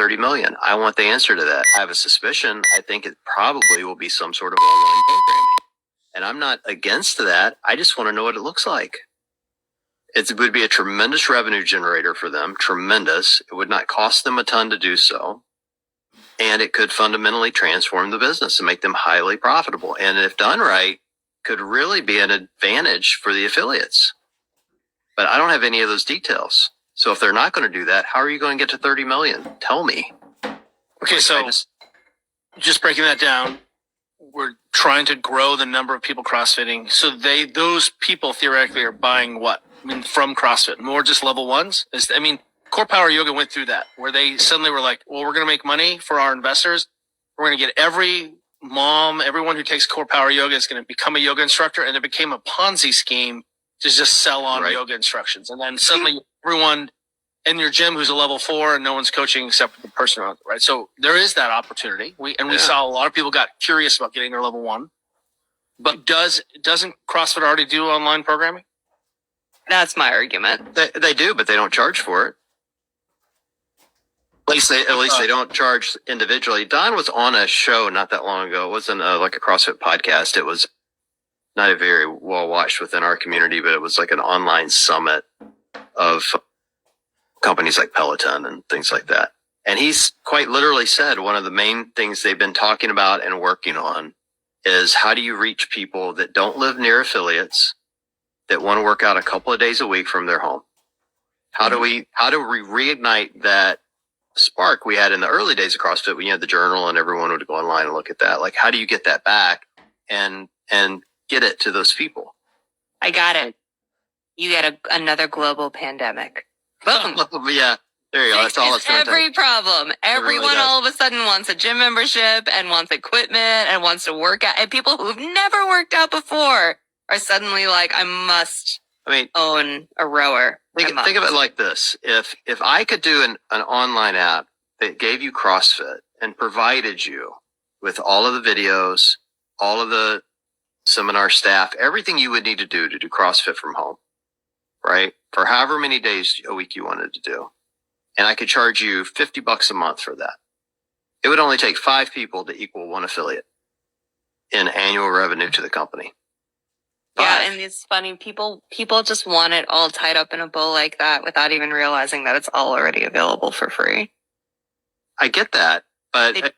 30 million? I want the answer to that. I have a suspicion. I think it probably will be some sort of online programming. And I'm not against that. I just want to know what it looks like. It would be a tremendous revenue generator for them. Tremendous. It would not cost them a ton to do so. And it could fundamentally transform the business and make them highly profitable. And if done right, could really be an advantage for the affiliates. But I don't have any of those details. So if they're not going to do that, how are you going to get to 30 million? Tell me. Okay, so just breaking that down, we're trying to grow the number of people CrossFitting. So those people theoretically are buying what? I mean, from CrossFit, more just level ones? Core Power Yoga went through that, where they suddenly were like, well, we're going to make money for our investors. We're going to get every mom, everyone who takes Core Power Yoga is going to become a yoga instructor. And it became a Ponzi scheme to just sell on yoga instructions. And then suddenly everyone in your gym who's a level 4 and no one's coaching except the person around, right? So there is that opportunity. We saw a lot of people got curious about getting their level 1. But doesn't CrossFit already do online programming? That's my argument. They do, but they don't charge for it. At least they don't charge individually. Don was on a show not that long ago. It wasn't like a CrossFit podcast. It was not a very well watched within our community, but it was like an online summit of companies like Peloton and things like that. And he's quite literally said one of the main things they've been talking about and working on is how do you reach people that don't live near affiliates that want to work out a couple of days a week from their home? How do we reignite that spark we had in the early days of CrossFit when you had the journal and everyone would go online and look at that? Like, how do you get that back and get it to those people? I got it. You get another global pandemic. Boom. Yeah, there you go. That's all it's going to take. Every problem. Everyone really all of a sudden wants a gym membership and wants equipment and wants to work out. And people who've never worked out before are suddenly like, I must own a rower. Think of it like this. If I could do an online app that gave you CrossFit and provided you with all of the videos, all of the seminar staff, everything you would need to do CrossFit from home, right? For however many days a week you wanted to do. And I could charge you $50 a month for that. It would only take 5 people to equal 1 affiliate in annual revenue to the company. Yeah, and it's funny. People just want it all tied up in a bow like that without even realizing that it's all already available for free. I get that, but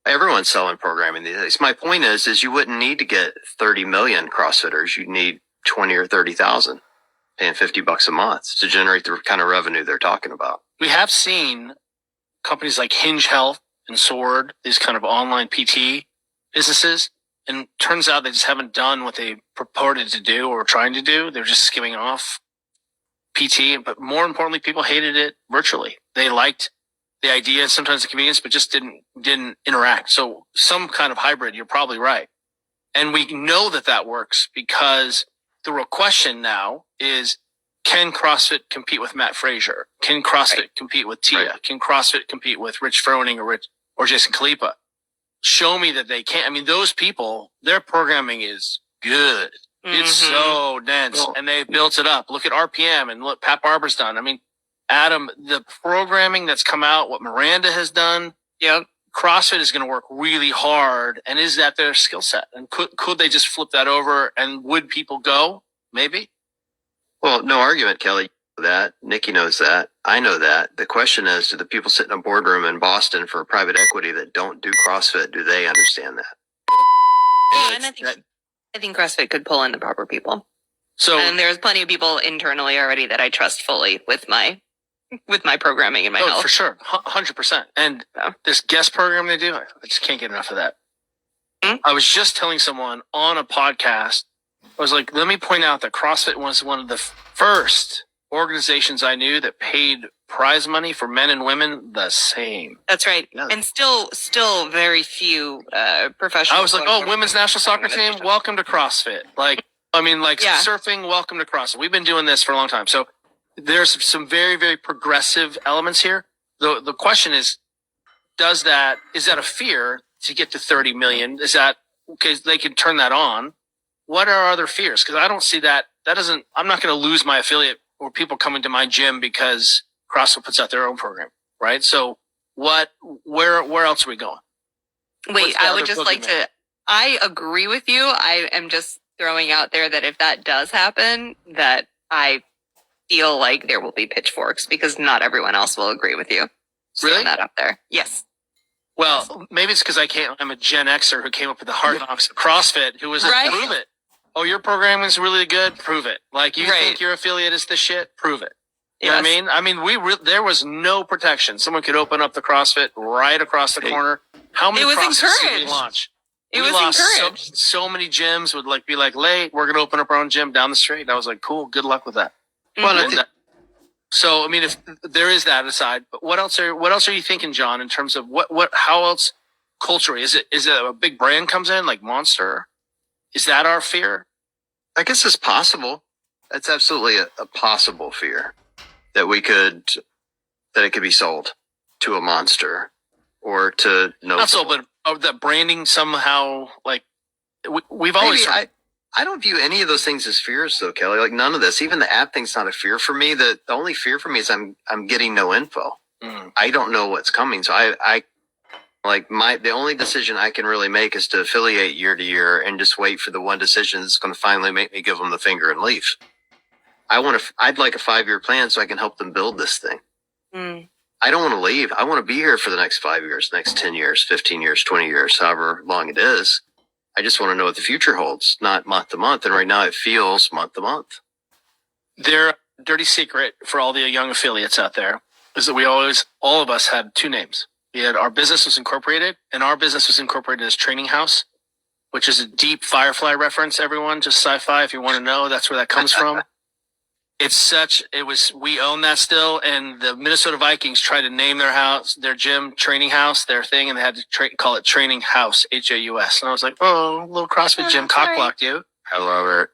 everyone's selling programming these days. My point is you wouldn't need to get 30 million CrossFitters. You'd need 20 or 30,000 paying $50 a month to generate the kind of revenue they're talking about. We have seen companies like Hinge Health and Sword, these kind of online PT businesses. And turns out they just haven't done what they purported to do or were trying to do. They're just skimming off PT. But more importantly, people hated it virtually. They liked the idea, sometimes the convenience, but just didn't interact. So some kind of hybrid, you're probably right. And we know that works because the real question now is, can CrossFit compete with Matt Frazier? Can CrossFit compete with Tia? Right. Can CrossFit compete with Rich Froning or Jason Khalipa? Show me that they can't. I mean, those people, their programming is good. Mm-hmm. It's so dense, and they've built it up. Look at RPM and look, Pat Barber's done. I mean, Adam, the programming that's come out, what Miranda has done, CrossFit is going to work really hard. And is that their skill set? And could they just flip that over? And would people go? Maybe. Well, no argument, Kelly. That Nikki knows that. I know that. The question is, do the people sitting in a boardroom in Boston for private equity that don't do CrossFit, do they understand that? Yeah, and I think CrossFit could pull in the proper people. And there's plenty of people internally already that I trust fully with my programming and my health. For sure. 100%. And this guest program they do, I just can't get enough of that. Mm-hmm. I was just telling someone on a podcast, I was like, let me point out that CrossFit was one of the first organizations I knew that paid prize money for men and women the same. That's right. Yeah. And still very few professional. I was like, women's national soccer team, welcome to CrossFit. Surfing, welcome to CrossFit. We've been doing this for a long time. So there's some very, very progressive elements here. The question is that a fear to get to 30 million? Is that because they can turn that on? What are other fears? Because I don't see that. I'm not going to lose my affiliate or people coming to my gym because CrossFit puts out their own program. right? So where else are we going? Wait, I would just like to, I agree with you. I am just throwing out there that if that does happen, that I feel like there will be pitchforks because not everyone else will agree with you. Really? That up there. Yes. Well, maybe it's because I'm a Gen Xer who came up with the hard knocks of CrossFit, who was like, prove it. Oh, your program is really good. Prove it. Like you think your affiliate is the shit. Prove it. You know what I mean? There was no protection. Someone could open up the CrossFit right across the corner. How many CrossFits did we launch? It was encouraged. So many gyms would be like, late, we're going to open up our own gym down the street. And I was like, cool, good luck with that. Mm-hmm. So, I mean, if there is that aside, but what else are you thinking, John, in terms of how else culturally? Is it a big brand comes in like Monster? Is that our fear? I guess it's possible. That's absolutely a possible fear that it could be sold to a Monster or to no. Not so, but that branding somehow, like we've always. I don't view any of those things as fears, though, Kelly. Like none of this, even the app thing's not a fear for me. The only fear for me is I'm getting no info. I don't know what's coming, so I the only decision I can really make is to affiliate year to year and just wait for the one decision that's going to finally make me give them the finger and leave. I'd like a 5-year plan so I can help them build this thing. I don't want to leave. I want to be here for the next 5 years, next 10 years, 15 years, 20 years, however long it is. I just want to know what the future holds, not month to month. And right now it feels month to month. Their dirty secret for all the young affiliates out there is that all of us had 2 names. We had our business was incorporated, and our business was incorporated as Training House, which is a deep Firefly reference, everyone, just sci-fi. If you want to know, that's where that comes from. We own that still. And the Minnesota Vikings tried to name their gym Training House, their thing, and they had to call it Training House, H-A-U-S. And I was like, oh, little CrossFit gym cockblocked you. I love it.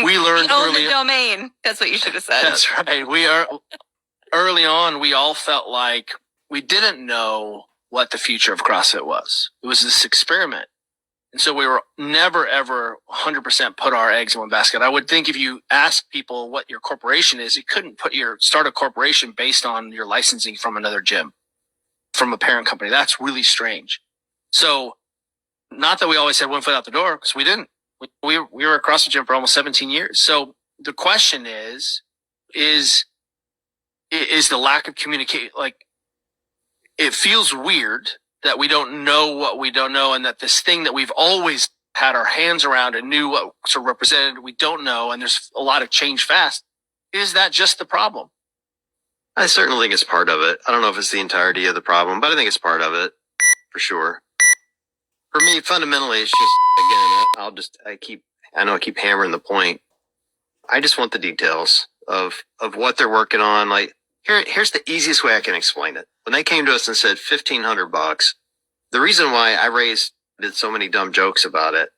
We learned early the domain. That's what you should have said. That's right. Early on, we all felt like we didn't know what the future of CrossFit was. It was this experiment. And so we were never, ever 100% put our eggs in one basket. I would think if you ask people what your corporation is, you couldn't start a corporation based on your licensing from another gym, from a parent company. That's really strange. So not that we always had one foot out the door, because we didn't. We were a CrossFit gym for almost 17 years. So the question is the lack of communication, like, it feels weird that we don't know what we don't know, and that this thing that we've always had our hands around and knew what sort of represented, we don't know, and there's a lot of change fast. Is that just the problem? I certainly think it's part of it. I don't know if it's the entirety of the problem, but I think it's part of it, for sure. For me, fundamentally, it's just, again, I keep hammering the point. I just want the details of what they're working on. Like, here's the easiest way I can explain it. When they came to us and said $1,500, the reason why I did so many dumb jokes about it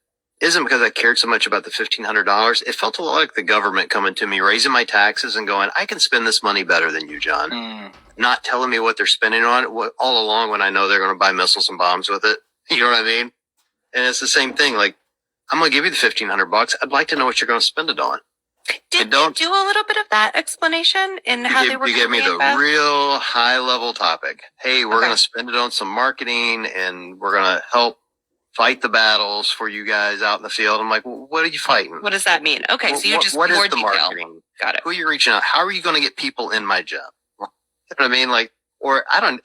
isn't because I cared so much about the $1,500. It felt a lot like the government coming to me, raising my taxes and going, I can spend this money better than you, John. Not telling me what they're spending on it all along when I know they're going to buy missiles and bombs with it. You know what I mean? And it's the same thing. Like, I'm going to give you the $1,500. I'd like to know what you're going to spend it on. Did you do a little bit of that explanation in how they were? You gave me the real high level topic. Hey, we're going to spend it on some marketing, and we're going to help fight the battles for you guys out in the field. I'm like, well, what are you fighting? What does that mean? Okay, so you just what more is the detail. Marketing? Got it. Who are you reaching out? How are you going to get people in my gym? You know what I mean? Like, or I don't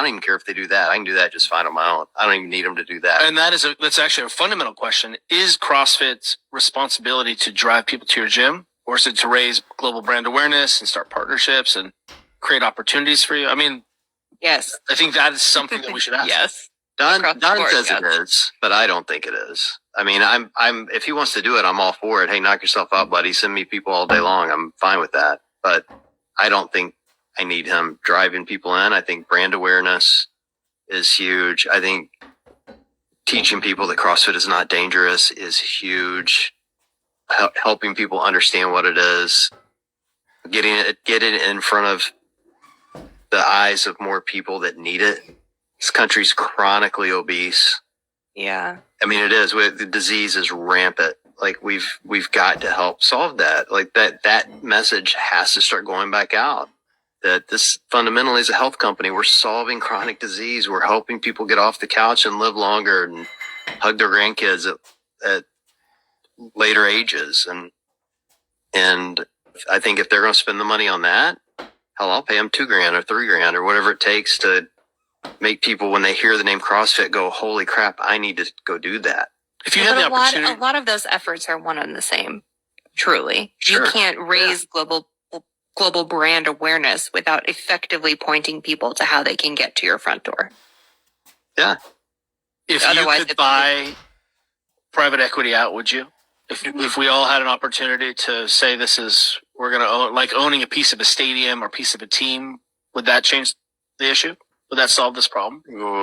even care if they do that. I can do that just fine on my own. I don't even need them to do that. And that's actually a fundamental question. Is CrossFit's responsibility to drive people to your gym? Or is it to raise global brand awareness and start partnerships and create opportunities for you? I mean, yes. I think that is something that we should ask. Yes. Don says it is, but I don't think it is. I mean, I'm if he wants to do it, I'm all for it. Hey, knock yourself out, buddy. Send me people all day long. I'm fine with that. But I don't think I need him driving people in. I think brand awareness is huge. I think teaching people that CrossFit is not dangerous is huge. Helping people understand what it is, get it in front of the eyes of more people that need it. This country's chronically obese. Yeah. I mean, it is. The disease is rampant. Like, we've got to help solve that. Like, that message has to start going back out. that this fundamentally is a health company. We're solving chronic disease. We're helping people get off the couch and live longer and hug their grandkids at later ages. And I think if they're going to spend the money on that, hell, I'll pay them $2,000 or $3,000 or whatever it takes to make people, when they hear the name CrossFit, go, holy crap, I need to go do that. If you had the opportunity, a lot of those efforts are one and the same. Truly, Sure. You can't raise global brand awareness without effectively pointing people to how they can get to your front door. Yeah. if Otherwise you could it's- buy private equity out, would you? If we all had an opportunity to say we're going to own, like owning a piece of a stadium or piece of a team, would that change the issue? Would that solve this problem?